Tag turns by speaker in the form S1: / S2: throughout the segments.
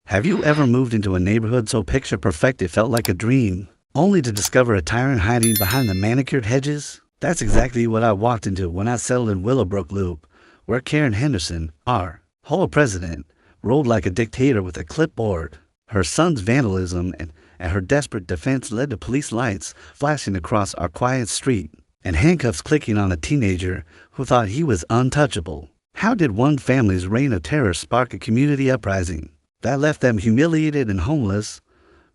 S1: Have you ever moved into a neighborhood so picture perfect it felt like a dream, only to discover a tyrant hiding behind the manicured hedges? That's exactly what I walked into when I settled in Willowbrook Loop, where Karen Henderson, our HOA president, ruled like a dictator with a clipboard. Her son's vandalism and her desperate defense led to police lights flashing across our quiet street, and handcuffs clicking on a teenager who thought he was untouchable. How did one family's reign of terror spark a community uprising that left them humiliated and homeless?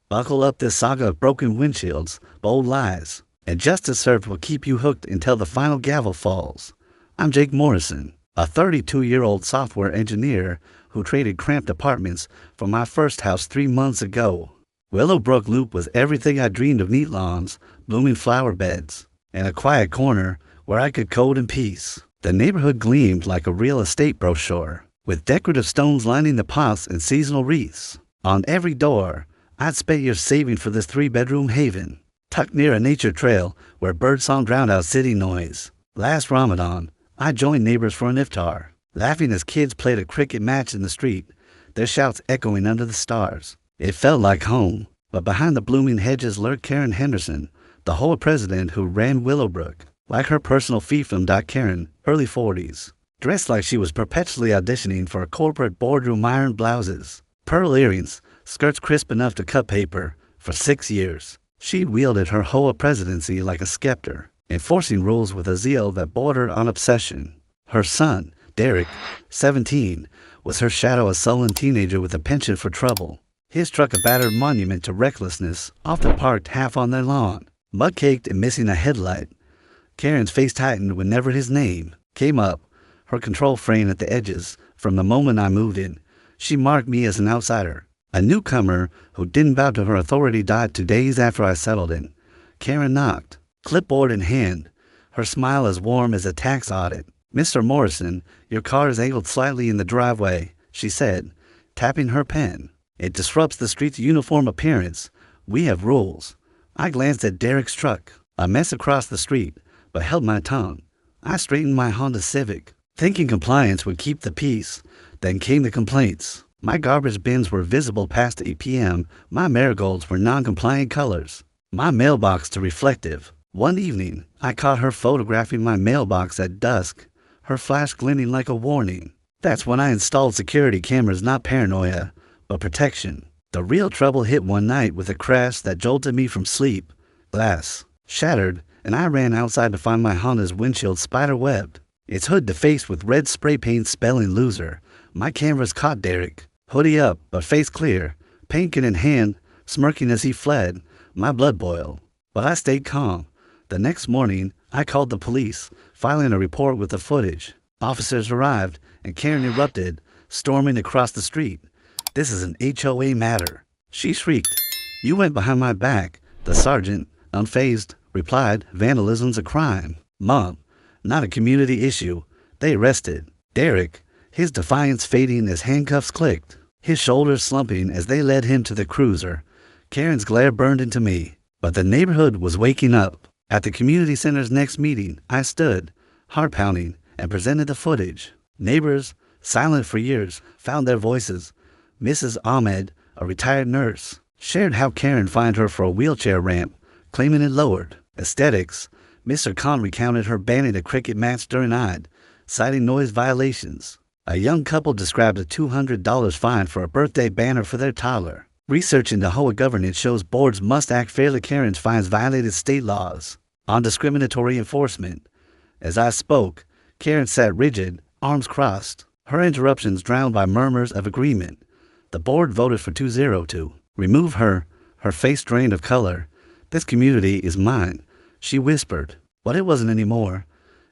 S1: Buckle up, this saga of broken windshields, bold lies, and justice served will keep you hooked until the final gavel falls. I'm Jake Morrison, a 32-year-old software engineer who traded cramped apartments for my first house 3 months ago. Willowbrook Loop was everything I dreamed of: neat lawns, blooming flower beds, and a quiet corner where I could code in peace. The neighborhood gleamed like a real estate brochure, with decorative stones lining the pots and seasonal wreaths. On every door, I'd spent years saving for this 3-bedroom haven, tucked near a nature trail where birdsong drowned out city noise. Last Ramadan, I joined neighbors for an iftar, laughing as kids played a cricket match in the street, their shouts echoing under the stars. It felt like home, but behind the blooming hedges lurked Karen Henderson, the HOA president who ran Willowbrook. Like her personal fiefdom, Karen, early 40s, dressed like she was perpetually auditioning for a corporate boardroom, iron blouses, pearl earrings, skirts crisp enough to cut paper. For 6 years, she'd wielded her HOA presidency like a scepter, enforcing rules with a zeal that bordered on obsession. Her son, Derek, 17, was her shadow, a sullen teenager with a penchant for trouble. His truck a battered monument to recklessness, often parked half on their lawn, mud-caked and missing a headlight. Karen's face tightened whenever his name came up, her control fraying at the edges. From the moment I moved in, she marked me as an outsider, a newcomer who didn't bow to her authority. 2 days after I settled in, Karen knocked, clipboard in hand, her smile as warm as a tax audit. "Mr. Morrison, your car is angled slightly in the driveway," she said, tapping her pen. "It disrupts the street's uniform appearance. We have rules." I glanced at Derek's truck, a mess across the street, but held my tongue. I straightened my Honda Civic, thinking compliance would keep the peace. Then came the complaints. My garbage bins were visible past 8 p.m., my marigolds were non-compliant colors, my mailbox too reflective. One evening, I caught her photographing my mailbox at dusk, her flash glinting like a warning. That's when I installed security cameras, not paranoia, but protection. The real trouble hit one night with a crash that jolted me from sleep. Glass shattered, and I ran outside to find my Honda's windshield spider-webbed, its hood defaced with red spray paint spelling "loser." My cameras caught Derek, hoodie up but face clear, paint can in hand, smirking as he fled. My blood boiled, but I stayed calm. The next morning, I called the police, filing a report with the footage. Officers arrived, and Karen erupted, storming across the street. "This is an HOA matter," she shrieked. "You went behind my back." The sergeant, unfazed, replied, "Vandalism's a crime, Mom, not a community issue." They arrested Derek, his defiance fading as handcuffs clicked, his shoulders slumping as they led him to the cruiser. Karen's glare burned into me, but the neighborhood was waking up. At the community center's next meeting, I stood, heart pounding, and presented the footage. Neighbors, silent for years, found their voices. Mrs. Ahmed, a retired nurse, shared how Karen fined her for a wheelchair ramp, claiming it lowered aesthetics. Mr. Khan recounted her banning a cricket match during Eid, citing noise violations. A young couple described a $200 fine for a birthday banner for their toddler. Research into HOA governance shows boards must act fairly. Karen's fines violated state laws on discriminatory enforcement. As I spoke, Karen sat rigid, arms crossed, her interruptions drowned by murmurs of agreement. The board voted for 2-0 to remove her, her face drained of color. "This community is mine," she whispered. But it wasn't anymore.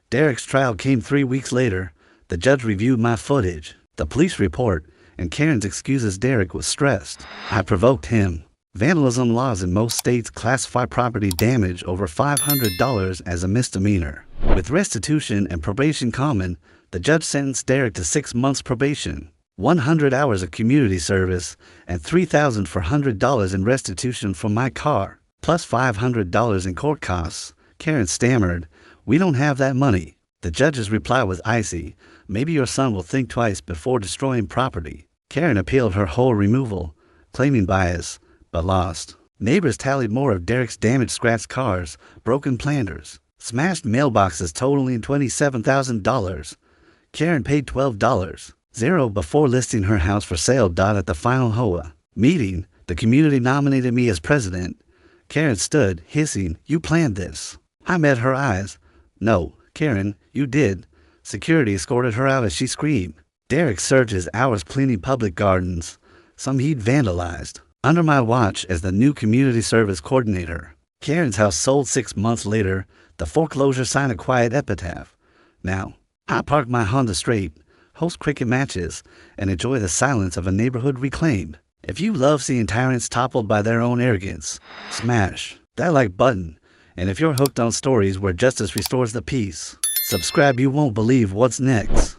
S1: Derek's trial came 3 weeks later. The judge reviewed my footage, the police report, and Karen's excuses. Derek was stressed. I provoked him. Vandalism laws in most states classify property damage over $500 as a misdemeanor. With restitution and probation common, the judge sentenced Derek to 6 months probation, 100 hours of community service, and $3,400 in restitution for my car, plus $500 in court costs. Karen stammered, "We don't have that money." The judge's reply was icy. "Maybe your son will think twice before destroying property." Karen appealed her HOA removal, claiming bias, but lost. Neighbors tallied more of Derek's damaged scratched cars, broken planters, smashed mailboxes totaling $27,000. Karen paid $12.00 before listing her house for sale. At the final HOA meeting, the community nominated me as president. Karen stood, hissing, "You planned this." I met her eyes. "No, Karen, you did." Security escorted her out as she screamed. Derek served his hours cleaning public gardens, some he'd vandalized, under my watch as the new community service coordinator. Karen's house sold 6 months later. The foreclosure signed a quiet epitaph. Now, I park my Honda straight, host cricket matches, and enjoy the silence of a neighborhood reclaimed. If you love seeing tyrants toppled by their own arrogance, smash that like button. And if you're hooked on stories where justice restores the peace, subscribe. You won't believe what's next.